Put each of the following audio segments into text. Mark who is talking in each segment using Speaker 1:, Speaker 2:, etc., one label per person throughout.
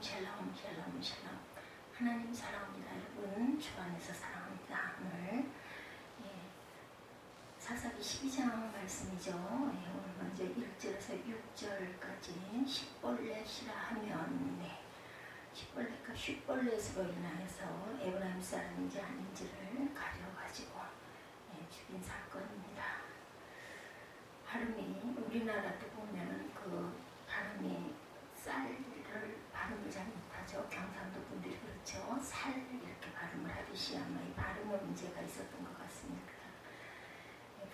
Speaker 1: 샬롬 샬롬 샬롬. 하나님 사랑합니다. 여러분 주 안에서 사랑합니다. 오늘 사사기 12장 말씀이죠. 오늘 먼저 1절에서 6절까지 십벌렛이라 하면 십벌렛과 쉿벌렛으로 인하여서 에브라임 사람인지 아닌지를 가려가지고 죽인 사건입니다. 발음이 우리나라도 보면은 그 발음이 쌀을 발음을 잘 못하죠. 경상도 분들이 그렇죠. 살 이렇게 발음을 하듯이 아마 이 발음에 문제가 있었던 것 같습니다.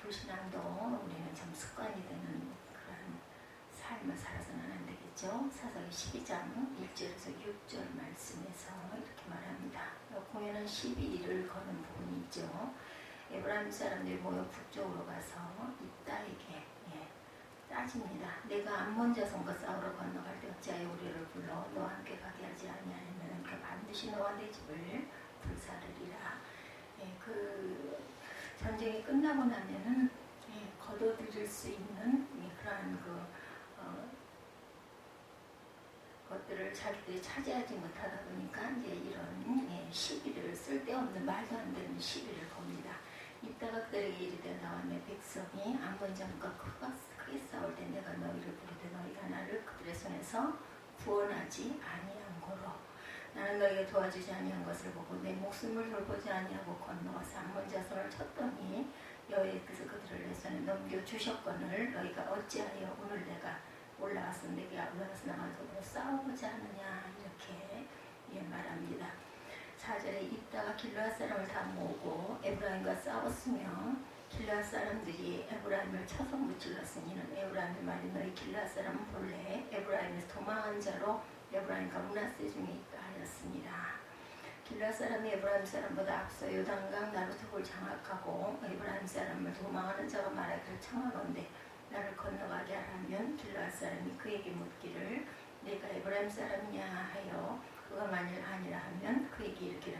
Speaker 1: 불신앙도 우리는 좀 습관이 되는 그런 삶을 살아서는 안 되겠죠. 사사기 12장 1절에서 6절 말씀에서 이렇게 말합니다. 공연한 12일을 거는 부분이 있죠. 에브라임 사람들이 모여 북쪽으로 가서 입다에게 따집니다. 내가 암몬 자손과 싸우러 건너갈 때 어찌하여 우리를 불러 너와 함께 가게 하지 아니하면 그 반드시 너와 내 집을 불사르리라. 그 전쟁이 끝나고 나면은 거둬들일 수 있는 그러한 것들을 자기들이 차지하지 못하다 보니까 이제 이런 시비를 쓸데없는 말도 안 되는 시비를 겁니다. 이따가 그들에게 이르되 나와 내 백성이 암몬 자손과 크게 싸울 때 내가 너희를 부르되 너희가 나를 그들의 손에서 구원하지 아니한고로 나는 너희가 도와주지 아니한 것을 보고 내 목숨을 돌보지 아니하고 건너와서 암몬 자손을 쳤더니 여호와께서 그들을 내 손에 넘겨주셨거늘 너희가 어찌하여 오늘 내가 올라와서 내게 올라가서 나와 더불어 싸우고자 하느냐 이렇게 말합니다. 4절에 입다가 길르앗 사람을 다 모으고 에브라임과 싸웠으며 길르앗 사람들이 에브라임을 쳐서 무찔렀으니 이는 에브라임의 말이 너희 길르앗 사람은 본래 에브라임에서 도망한 자로 에브라임과 므낫세 중에 있다 하였습니다. 길르앗 사람이 에브라임 사람보다 앞서 요단강 나루토를 장악하고 에브라임 사람을 도망하는 자가 말하기를 청하건대 나를 건너가게 하라면 길르앗 사람이 그에게 묻기를 내가 에브라임 사람이냐 하여 그가 만일 아니라 하면 그에게 이르기를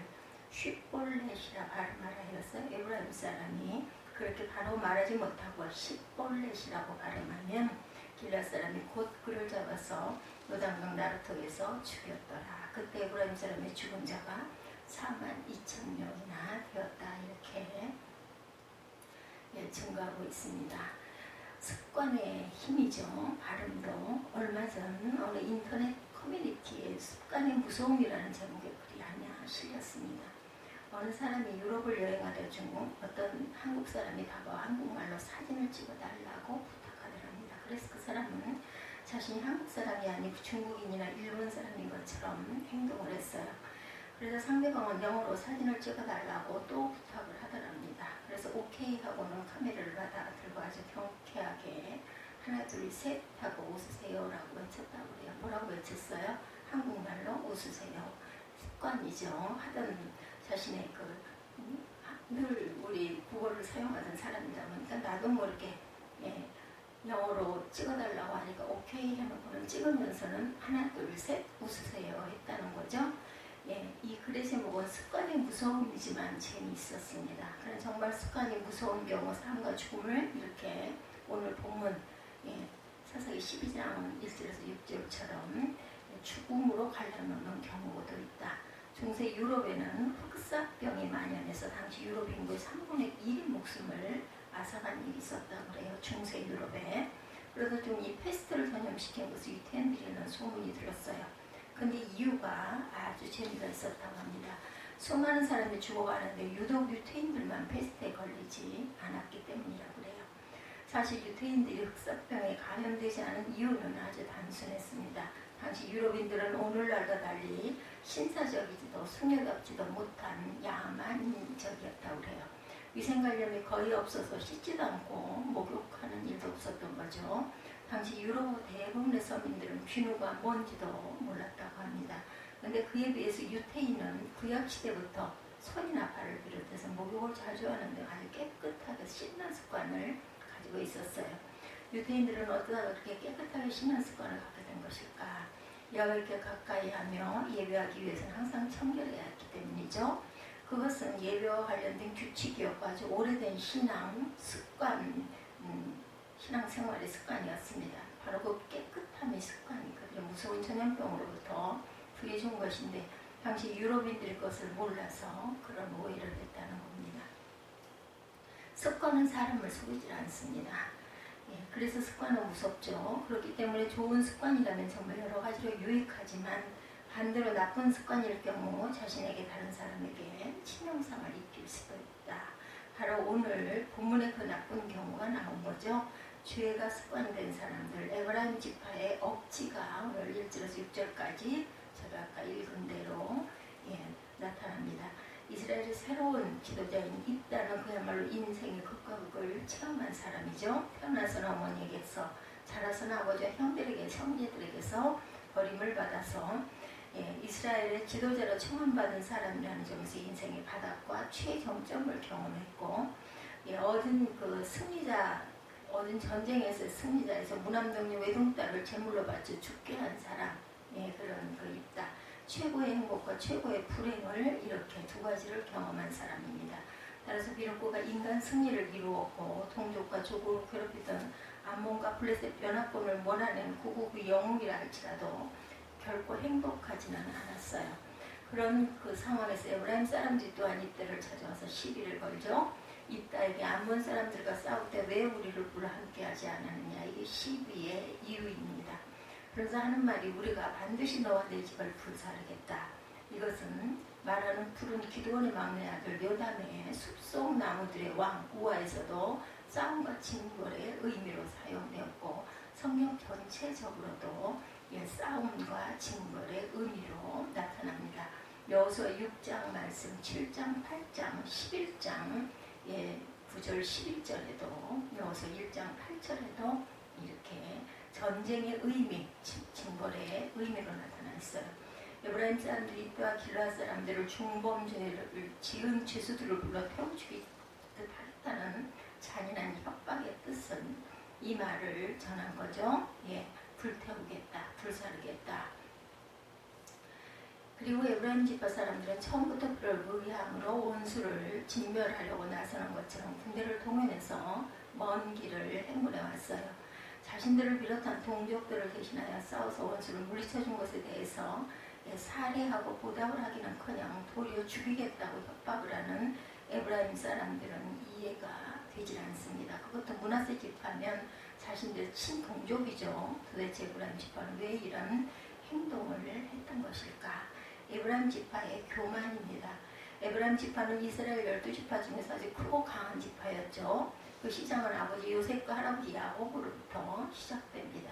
Speaker 1: 쉿벌렛이라 발음하라 하여서 에브라임 사람이 그렇게 바로 말하지 못하고 쉿벌렛이라고 발음하면 길르앗 사람이 곧 그를 잡아서 요단강 나루토에서 죽였더라. 그때 에브라임 사람의 죽은 자가 42,000명이나 되었다. 이렇게 증거하고 있습니다. 습관의 힘이죠. 발음도 얼마 전 어느 인터넷 커뮤니티에 습관의 무서움이라는 제목의 글이 하나 실렸습니다. 어느 사람이 유럽을 여행하던 중 어떤 한국 사람이 다가와 한국말로 사진을 찍어달라고 부탁하더랍니다. 그래서 그 사람은 자신이 한국 사람이 아니고 중국인이나 일본 사람인 것처럼 행동을 했어요. 그래서 상대방은 영어로 사진을 찍어달라고 또 부탁을 하더랍니다. 그래서 오케이 하고는 카메라를 받아 들고 아주 경쾌하게 하나 둘 셋 하고 웃으세요 라고 외쳤다고 그래요. 뭐라고 외쳤어요? 한국말로 웃으세요. 습관이죠. 하던 자신의 늘 우리 국어를 사용하던 사람이다 보니까 나도 모르게 영어로 찍어달라고 하니까 오케이 해놓고는 찍으면서는 하나 둘 셋 웃으세요 했다는 거죠. 이 글의 제목은 습관의 무서움이지만 재미있었습니다. 그런 정말 습관이 무서운 경우 삶과 죽음을 이렇게 오늘 본문 사사기 12장 1절에서 6절처럼 죽음으로 갈라놓는 경우도 있다. 중세 유럽에는 흑사병이 만연해서 당시 유럽 인구의 3분의 1의 목숨을 앗아간 일이 있었다고 그래요. 중세 유럽에. 그래서 좀 이 패스트를 전염시킨 것을 유태인들이라는 소문이 들었어요. 근데 이유가 아주 재미가 있었다고 합니다. 수많은 사람이 죽어가는데 유독 유태인들만 패스트에 걸리지 않았기 때문이라고 그래요. 사실 유태인들이 흑사병에 감염되지 않은 이유는 아주 단순했습니다. 당시 유럽인들은 오늘날과 달리 신사적이지도 숭례답지도 못한 야만적이었다고 그래요. 위생관념이 거의 없어서 씻지도 않고 목욕하는 일도 없었던 거죠. 당시 유럽 대부분의 서민들은 비누가 뭔지도 몰랐다고 합니다. 그런데 그에 비해서 유태인은 구약시대부터 손이나 발을 비롯해서 목욕을 자주 하는데 아주 깨끗하게 씻는 습관을 가지고 있었어요. 유태인들은 어쩌다가 그렇게 깨끗하게 씻는 습관을 갖게 된 것일까? 여호와께 가까이 하며 예배하기 위해서는 항상 청결해야 했기 때문이죠. 그것은 예배와 관련된 규칙이었고 아주 오래된 신앙 습관, 신앙생활의 습관이었습니다. 바로 그 깨끗함의 습관이 그들의 무서운 전염병으로부터 그게 좋은 것인데 당시 유럽인들의 것을 몰라서 그런 오해를 했다는 겁니다. 습관은 사람을 속이지 않습니다. 그래서 습관은 무섭죠. 그렇기 때문에 좋은 습관이라면 정말 여러 가지로 유익하지만 반대로 나쁜 습관일 경우 자신에게 다른 사람에게 치명상을 입힐 수도 있다. 바로 오늘 본문의 그 나쁜 경우가 나온 거죠. 죄가 습관된 사람들, 에브라임 지파의 억지가 오늘 1절에서 6절까지 제가 아까 읽은 대로 나타납니다. 이스라엘의 새로운 지도자인 입다는 그야말로 인생의 극과 극을 체험한 사람이죠. 태어나서는 어머니에게서, 자라서는 아버지와 형들에게, 형제들에게서 버림을 받아서 이스라엘의 지도자로 청원받은 사람이라는 점에서 인생의 바닥과 최정점을 경험했고, 얻은 그 승리자, 얻은 전쟁에서 승리자에서 무남동녀 외동딸을 제물로 바쳐 죽게 한 사람, 그런 그 입다. 최고의 행복과 최고의 불행을 이렇게 두 가지를 경험한 사람입니다. 따라서 비록 그가 인간 승리를 이루었고 동족과 조국을 괴롭히던 암몬과 블레셋 변화권을 몰아낸 고국의 영웅이라 할지라도 결코 행복하지는 않았어요. 그런 그 상황에서 에브라임 사람들이 또한 이때를 찾아와서 시비를 걸죠. 입다에게 암몬 사람들과 싸울 때 왜 우리를 불러 함께하지 않았느냐, 이게 시비의 이유입니다. 그래서 하는 말이 우리가 반드시 너와 내 집을 불사르겠다. 이것은 말하는 푸른 기드온의 막내 아들 요담의 숲속 나무들의 왕 우아에서도 싸움과 징벌의 의미로 사용되었고 성경 전체적으로도 싸움과 징벌의 의미로 나타납니다. 여호수아 6장 말씀 7장 8장 11장 9절 11절에도 여호수아 1장 8절에도 이렇게 전쟁의 의미, 징벌의 의미로 나타나 있어요. 에브라임 사람들이 이때와 길르앗 사람들을 중범죄를 지은 죄수들을 불러 태워 죽이듯 하겠다는 잔인한 협박의 뜻은 이 말을 전한 거죠. 불태우겠다, 불사르겠다. 그리고 에브라임 지파 사람들은 처음부터 그럴 의향으로 원수를 진멸하려고 나서는 것처럼 군대를 동원해서 먼 길을 행군해 왔어요. 자신들을 비롯한 동족들을 대신하여 싸워서 원수를 물리쳐준 것에 대해서 살해하고 보답을 하기는커녕 도리어 죽이겠다고 협박을 하는 에브라임 사람들은 이해가 되질 않습니다. 그것도 므낫세 지파면 자신들 친동족이죠. 도대체 에브라임 지파는 왜 이런 행동을 했던 것일까? 에브라임 지파의 교만입니다. 에브라임 지파는 이스라엘 12지파 중에서 아주 크고 강한 지파였죠. 그 시작은 아버지 요셉과 할아버지 야곱으로부터 시작됩니다.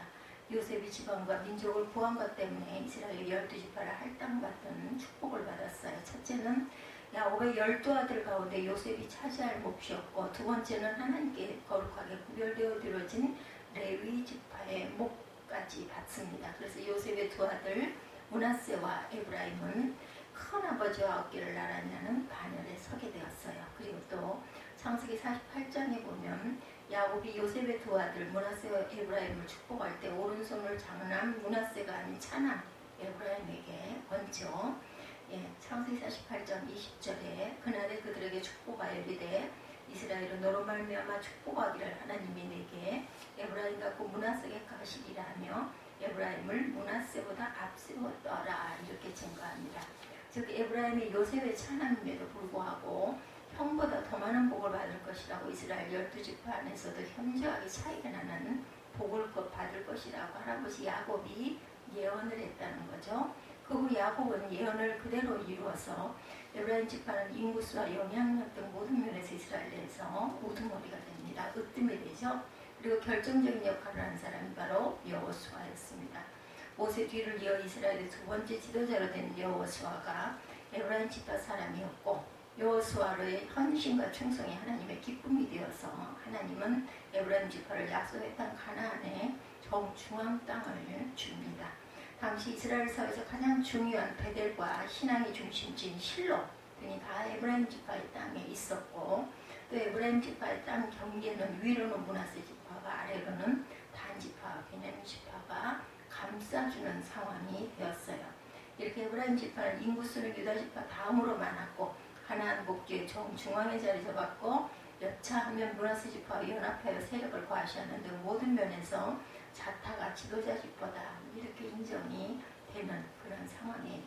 Speaker 1: 요셉이 지방과 민족을 구한 것 때문에 이스라엘 12지파를 할당받은 축복을 받았어요. 첫째는 야곱의 12아들 가운데 요셉이 차지할 몫이었고, 두 번째는 하나님께 거룩하게 구별되어 이루어진 레위 지파의 몫까지 받습니다. 그래서 요셉의 두 아들 므낫세와 에브라임은 큰아버지와 어깨를 나란히 하는 반열에 서게 되었어요. 그리고 또 창세기 48장에 보면 야곱이 요셉의 두 아들 므낫세와 에브라임을 축복할 때 오른손을 장남 므낫세가 아닌 차남 에브라임에게 얹죠. 창세기 48장 20절에 그날에 그들에게 축복하여 이르되 이스라엘은 너로 말미암아 축복하기를 하나님이 내게 에브라임과 그 므낫세에게 가시리라 하며 에브라임을 므낫세보다 앞세웠더라, 이렇게 증거합니다. 즉 에브라임이 요셉의 차남임에도 불구하고 형보다 더 많은 복을 받을 것이라고 이스라엘 12지파 안에서도 현저하게 차이가 나는 복을 받을 것이라고 할아버지 야곱이 예언을 했다는 거죠. 그 후 야곱은 예언을 그대로 이루어서 에브라임 지파는 인구수와 영향력 등 모든 면에서 이스라엘 내에서 우두머리가 됩니다. 으뜸이 되죠. 그리고 결정적인 역할을 한 사람이 바로 여호수아였습니다. 모세 뒤를 이어 이스라엘의 두 번째 지도자로 된 여호수아가 에브라임 지파 사람이었고, 여호수아의 헌신과 충성이 하나님의 기쁨이 되어서 하나님은 에브라임 지파를 약속의 땅 가나안에 정중앙 땅을 줍니다. 당시 이스라엘 사회에서 가장 중요한 베델과 신앙의 중심지인 실로 등이 다 에브라임 지파의 땅에 있었고, 또 에브라임 지파의 땅 경계는 위로는 므낫세 지파가, 아래로는 단 지파, 베냐민 지파가 감싸주는 상황이 되었어요. 이렇게 에브라임 지파는 인구수는 유다 지파 다음으로 많았고 가나안 복지의 정중앙에 자리 잡았고, 여차하면 므낫세 지파와 연합하여 세력을 과시하는 등 모든 면에서 자타가 지도자 지파다, 이렇게 인정이 되는 그런 상황에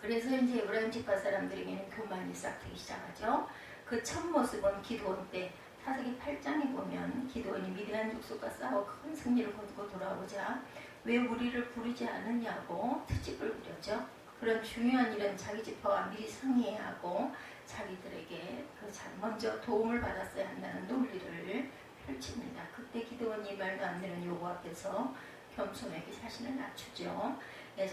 Speaker 1: 그래서 이제 에브라임 지파 사람들에게는 교만이 싹트기 시작하죠. 그 첫 모습은 기드온 때 사사기 8장에 보면 기드온이 미디안 족속과 싸워 큰 승리를 거두고 돌아오자 왜 우리를 부르지 않느냐고 트집을 부렸죠. 그런 중요한 일은 자기 지파와 미리 상의해야 하고 자기들에게 먼저 도움을 받았어야 한다는 논리를 펼칩니다. 그때 기드온이 말도 안 되는 요구 앞에서 겸손하게 자신을 낮추죠.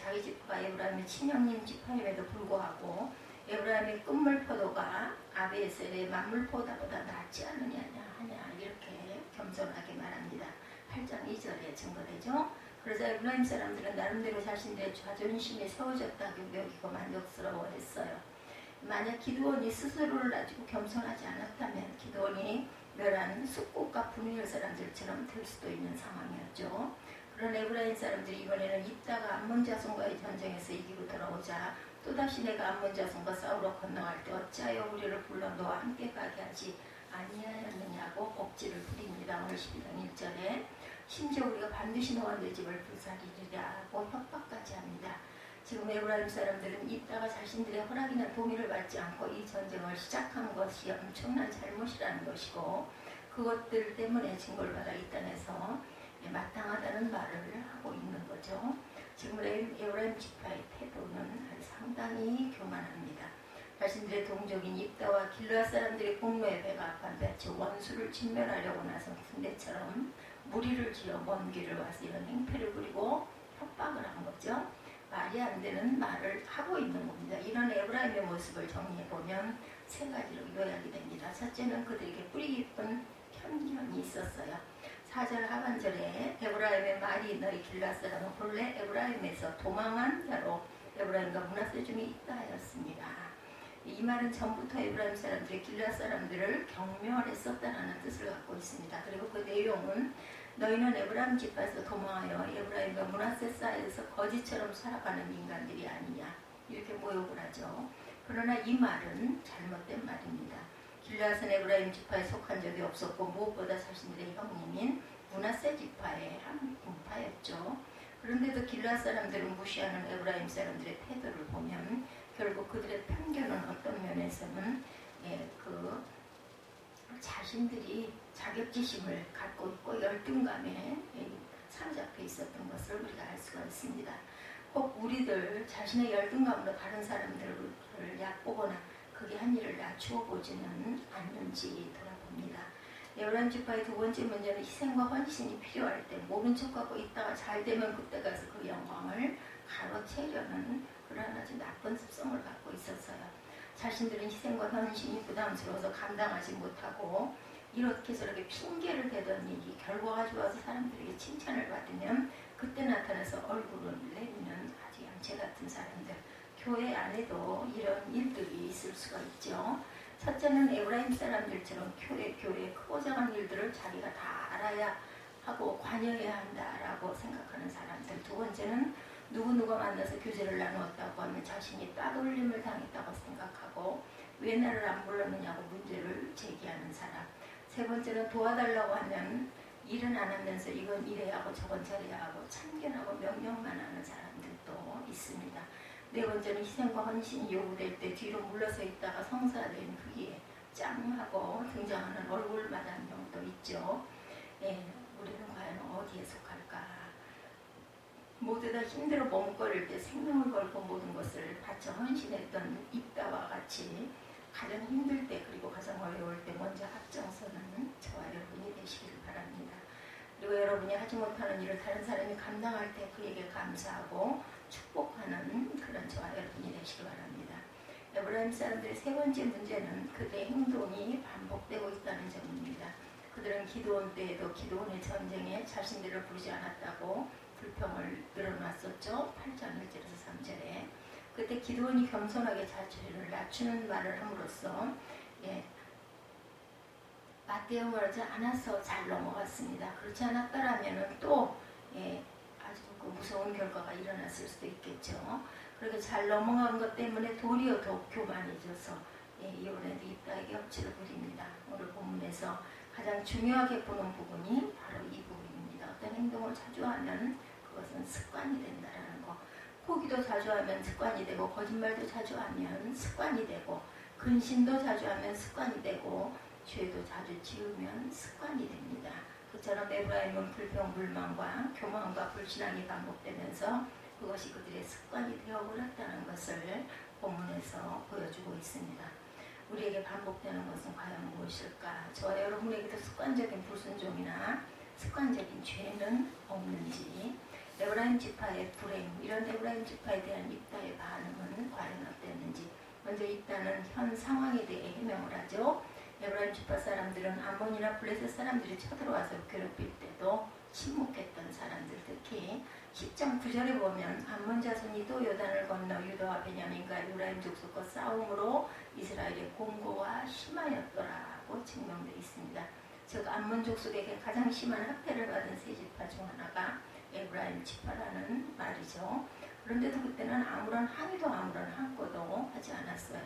Speaker 1: 자기 지파가 에브라임의 친형님 지파임에도 불구하고 에브라임의 끝물포도가 아비에셀의 만물포도보다 낫지 않느냐 하냐 이렇게 겸손하게 말합니다. 8장 2절에 증거되죠. 그래서 에브라임 사람들은 나름대로 자신들의 자존심이 세워졌다고 여기고 만족스러워했어요. 만약 기드온이 스스로를 낮추고 겸손하지 않았다면 기드온이 멸한 숫꽃과 분유엘 사람들처럼 될 수도 있는 상황이었죠. 그런 에브라임 사람들이 이번에는 입다가 암몬 자손과의 전쟁에서 이기고 돌아오자 또다시 내가 암몬 자손과 싸우러 건너갈 때 어찌하여 우리를 불러 너와 함께 가게 하지 아니하였느냐고 억지를 부립니다. 오늘 12장 1절에 심지어 우리가 반드시 너와 내 집을 불사리리라고 협박까지 합니다. 지금 에브라임 사람들은 입다가 자신들의 허락이나 동의를 받지 않고 이 전쟁을 시작한 것이 엄청난 잘못이라는 것이고 그것들 때문에 징벌을 받아 이 땅에서 마땅하다는 말을 하고 있는 거죠. 지금 에브라임 지파의 태도는 상당히 교만합니다. 자신들의 동족인 입다와 길르앗 사람들의 공로에 배가 아파 볕이 원수를 진멸하려고 나선 군대처럼 무리를 지어 먼 길을 와서 이런 행패를 부리고 협박을 한 거죠. 말이 안 되는 말을 하고 있는 겁니다. 이런 에브라임의 모습을 정리해보면 세 가지로 요약이 됩니다. 첫째는 그들에게 뿌리 깊은 편견이 있었어요. 4절 하반절에 에브라임의 말이 너희 길르앗 사람은 본래 에브라임에서 도망한 자로 에브라임과 므낫세 중에 있다 하였습니다. 이 말은 전부터 에브라임 사람들이 길르앗 사람들을 경멸했었다는 뜻을 갖고 있습니다. 그리고 그 내용은 너희는 에브라임 지파에서 도망하여 에브라임과 므낫세 사이에서 거지처럼 살아가는 인간들이 아니냐 이렇게 모욕을 하죠. 그러나 이 말은 잘못된 말입니다. 길르앗은 에브라임 지파에 속한 적이 없었고 무엇보다 자신들의 형님인 므낫세 지파의 한 분파였죠. 그런데도 길르앗 사람들을 무시하는 에브라임 사람들의 태도를 보면 결국 그들의 편견은 어떤 면에서는 그 자신들이 자격지심을 갖고 있고 열등감에 사로잡혀 있었던 것을 우리가 알 수가 있습니다. 꼭 우리들 자신의 열등감으로 다른 사람들을 얕보거나 그게 한 일을 낮추어 보지는 않는지 돌아봅니다. 에브라임 지파의 두 번째 문제는 희생과 헌신이 필요할 때 모른 척하고 있다가 잘 되면 그때 가서 그 영광을 가로채려는 그런 아주 나쁜 습성을 갖고 있었어요. 자신들은 희생과 헌신이 부담스러워서 감당하지 못하고 이렇게 저렇게 핑계를 대던 일이 결과가 좋아서 사람들에게 칭찬을 받으면 그때 나타나서 얼굴을 내미는 아주 양채 같은 사람들. 교회 안에도 이런 일들이 있을 수가 있죠. 첫째는 에브라임 사람들처럼 교회의 크고 작은 일들을 자기가 다 알아야 하고 관여해야 한다라고 생각하는 사람들. 두 번째는 누구누가 만나서 교제를 나누었다고 하면 자신이 따돌림을 당했다고 생각하고 왜 나를 안 불렀느냐고 문제를 제기하는 사람. 세 번째는 도와달라고 하면 일은 안 하면서 이건 이래야 하고 저건 저래야 하고 참견하고 명령만 하는 사람들도 있습니다. 네 번째는 희생과 헌신이 요구될 때 뒤로 물러서 있다가 성사된 후에 짱하고 등장하는 얼굴마다한 경우도 있죠. 우리는 과연 어디에 속할까? 모두 다 힘들어 머뭇거릴 때 생명을 걸고 모든 것을 바쳐 헌신했던 입다와 같이 가장 힘들 때 그리고 가장 어려울 때 먼저 앞장서는 저와 여러분이 되시길 바랍니다. 그리고 여러분이 하지 못하는 일을 다른 사람이 감당할 때 그에게 감사하고 축복하는 그런 저와 여러분이 되시길 바랍니다. 에브라임 사람들의 세 번째 문제는 그들의 행동이 반복되고 있다는 점입니다. 그들은 기드온 때에도 기드온의 전쟁에 자신들을 부르지 않았다고 불평을 늘어놨었죠. 8장 1절에서 3절에. 그때 기드온이 겸손하게 자신을 낮추는 말을 함으로써 맞대응을 하지 않아서 잘 넘어갔습니다. 그렇지 않았더라면 또 아주 그 무서운 결과가 일어났을 수도 있겠죠. 그렇게 잘 넘어간 것 때문에 도리어 더 교만해져서 이번에도 입다에게 억지를 부립니다. 오늘 본문에서 가장 중요하게 보는 부분이 바로 이 부분입니다. 어떤 행동을 자주 하면 그것은 습관이 된다라는 거. 포기도 자주 하면 습관이 되고 거짓말도 자주 하면 습관이 되고 근심도 자주 하면 습관이 되고 죄도 자주 지으면 습관이 됩니다. 그처럼 에브라임은 불평, 불만과 교만과 불신앙이 반복되면서 그것이 그들의 습관이 되어버렸다는 것을 본문에서 보여주고 있습니다. 우리에게 반복되는 것은 과연 무엇일까? 저와 여러분에게도 습관적인 불순종이나 습관적인 죄는 없는지, 에브라임 지파의 불행, 이런 에브라임 지파에 대한 입다의 반응은 과연 어땠는지. 먼저 입다는 현 상황에 대해 해명을 하죠. 에브라임 지파 사람들은 암몬이나 블레셋 사람들이 쳐들어와서 괴롭힐 때도 침묵했던 사람들, 특히 10장 9절에 보면 암몬 자손이 또 요단을 건너 유다와 베냐민과 에브라임 족속과 싸움으로 이스라엘의 공고가 심하였더라고 증명되어 있습니다. 즉 암몬 족속에게 가장 심한 학대를 받은 세 지파 중 하나가 에브라임 지파라는 말이죠. 그런데도 그때는 아무런 항의도 아무런 항거도 하지 않았어요.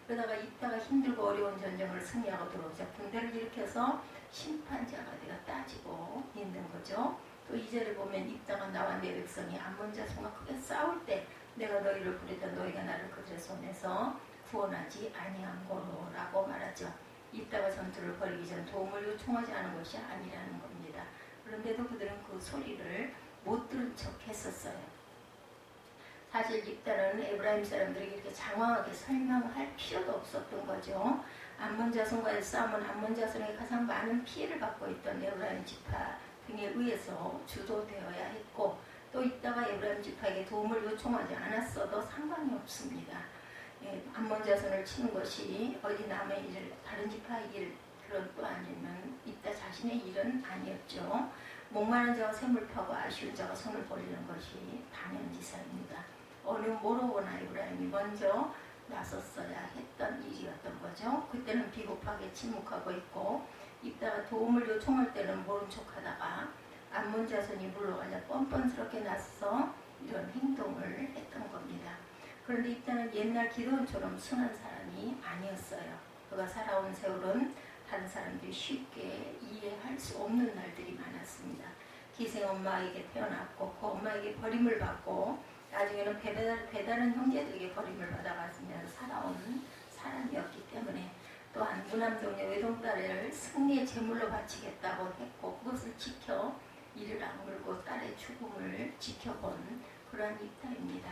Speaker 1: 그러다가 입다가 힘들고 어려운 전쟁을 승리하고 들어오자 군대를 일으켜서 심판자가 되어 따지고 있는 거죠. 또 2절에 보면 입다가 나와 내 백성이 암몬 자손과 크게 싸울 때 내가 너희를 부르다 너희가 나를 그들의 손에서 구원하지 아니한 거로 라고 말하죠. 입다가 전투를 벌이기 전 도움을 요청하지 않은 것이 아니라는 겁니다. 그런데도 그들은 그 소리를 못 들은 척 했었어요. 사실 입다는 에브라임 사람들에게 이렇게 장황하게 설명할 필요도 없었던 거죠. 암몬 자손과의 싸움은 암몬 자손에게 가장 많은 피해를 받고 있던 에브라임 지파 등에 의해서 주도되어야 했고, 또 입다가 에브라임 지파에게 도움을 요청하지 않았어도 상관이 없습니다. 암몬 자손을 치는 것이 어디 남의 일, 다른 지파의 일, 그런 또 아니면 입다 자신의 일은 아니었죠. 목마른 자와 샘을 파고 아쉬운 자가 손을 벌리는 것이 당연지사입니다. 어느 모로보나 에브라임이 먼저 나섰어야 했던 일이었던 거죠. 그때는 비겁하게 침묵하고 있고 입다가 도움을 요청할 때는 모른 척하다가 암몬 자손이 물러가자 뻔뻔스럽게 나서 이런 행동을 했던 겁니다. 그런데 입다는 옛날 기도원처럼 순한 사람이 아니었어요. 그가 살아온 세월은 다른 사람들이 쉽게 이해할 수 없는 날들이 많았습니다. 기생 엄마에게 태어났고 그 엄마에게 버림을 받고 나중에는 배다른 형제들에게 버림을 받아가면서 살아온 사람이었기 때문에, 또한 무남동녀 외동딸을 승리의 제물로 바치겠다고 했고 그것을 지켜 이를 악물고 딸의 죽음을 지켜본 그러한 입다입니다.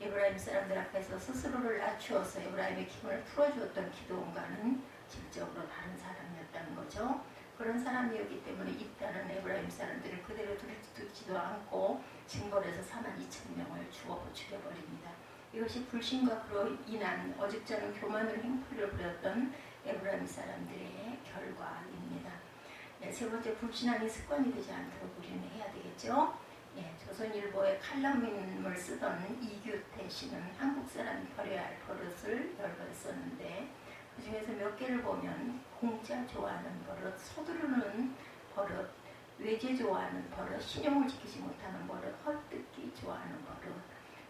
Speaker 1: 에브라임 사람들 앞에서 스스로를 낮추어서 에브라임의 기분을 풀어주었던 기드온과는 질적으로 다른 사람이었다는 거죠. 그런 사람이었기 때문에 입다는 에브라임 사람들을 그대로 듣지도 않고 징벌해서 42,000명을 죽여버립니다. 이것이 불신과 그로 인한 어줍잖은 교만으로 행포를 부렸던 에브라임 사람들의 결과입니다. 세 번째, 불신앙이 습관이 되지 않도록 우리는 해야 되겠죠. 조선일보에 칼럼을 쓰던 이규태 씨는 한국 사람이 버려야 할 버릇을 열거했었는데, 그 중에서 몇 개를 보면 공짜 좋아하는 버릇, 서두르는 버릇, 외제 좋아하는 버릇, 신용을 지키지 못하는 버릇, 헐뜯기 좋아하는 버릇,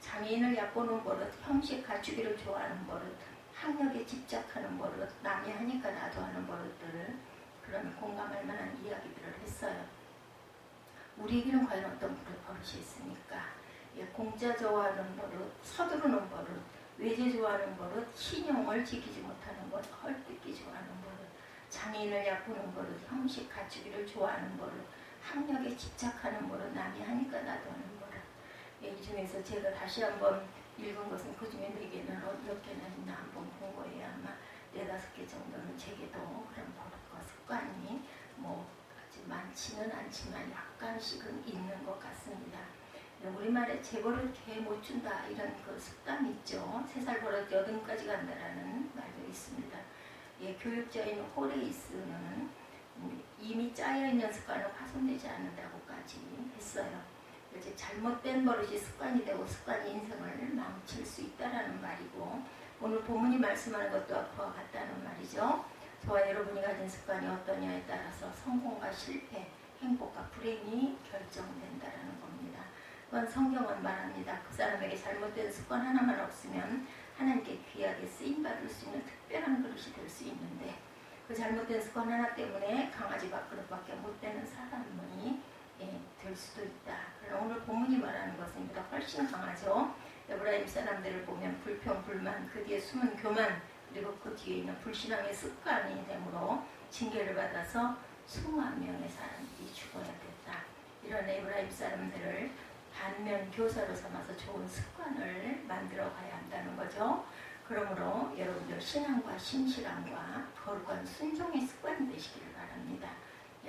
Speaker 1: 장애인을 얕보는 버릇, 형식 갖추기를 좋아하는 버릇, 학력에 집착하는 버릇, 남이 하니까 나도 하는 버릇들을, 그런 공감할 만한 이야기들을 했어요. 우리에게는 과연 어떤 버릇이 있습니까? 공짜 좋아하는 버릇, 서두르는 버릇, 외제 좋아하는 버릇, 신용을 지키지 못하는 버릇, 헐뜯기 좋아하는 버릇, 장애인을 얕보는 버릇, 형식 갖추기를 좋아하는 버릇, 학력에 집착하는 버릇, 남이 하니까 나도 하는 버릇. 이 중에서 제가 다시 한번 읽은 것은 그 중에 4개는 몇 개나 있나 한번 본 거예요. 아마 4-5개 정도는 제게도 그런 버릇과 습관이 아주 많지는 않지만 약간씩은 있는 것 같습니다. 우리말에 재벌을 개 못 준다 이런 그 습관이 있죠. 3살 버릇 8까지 간다라는 말도 있습니다. 교육자인 호레이스는 이미 짜여있는 습관은 파손되지 않는다고까지 했어요. 즉 잘못된 버릇이 습관이 되고 습관이 인생을 망칠 수 있다라는 말이고, 오늘 본문이 말씀하는 것도 그와 같다는 말이죠. 저와 여러분이 가진 습관이 어떠냐에 따라서 성공과 실패, 행복과 불행이 결정된다라는 겁니다. 그건 성경은 말합니다. 그 사람에게 잘못된 습관 하나만 없으면 하나님께 귀하게 쓰임받을 수 있는 특별한 그릇이 될 수 있는데, 그 잘못된 습관 하나 때문에 강아지 밥그릇밖에 못 되는 사람이 될 수도 있다. 그러나 오늘 본문이 말하는 것은 보다 훨씬 강하죠. 에브라임 사람들을 보면 불평, 불만, 그 뒤에 숨은 교만, 그리고 그 뒤에 있는 불신앙의 습관이 되므로 징계를 받아서 수만 명의 사람들이 죽어야 됐다. 이런 에브라임 사람들을 반면 교사로 삼아서 좋은 습관을 만들어 가야 한다는 거죠. 그러므로 여러분들 신앙과 신실함과 거룩한 순종의 습관이 되시기를 바랍니다.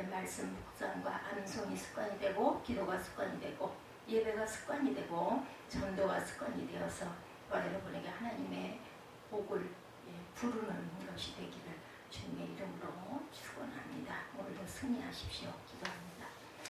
Speaker 1: 말씀 묵상과 암송이 습관이 되고 기도가 습관이 되고 예배가 습관이 되고 전도가 습관이 되어서 여러분에게 하나님의 복을 부르는 것이 되기를 주님의 이름으로 축원합니다. 오늘도 승리하십시오. 기도합니다.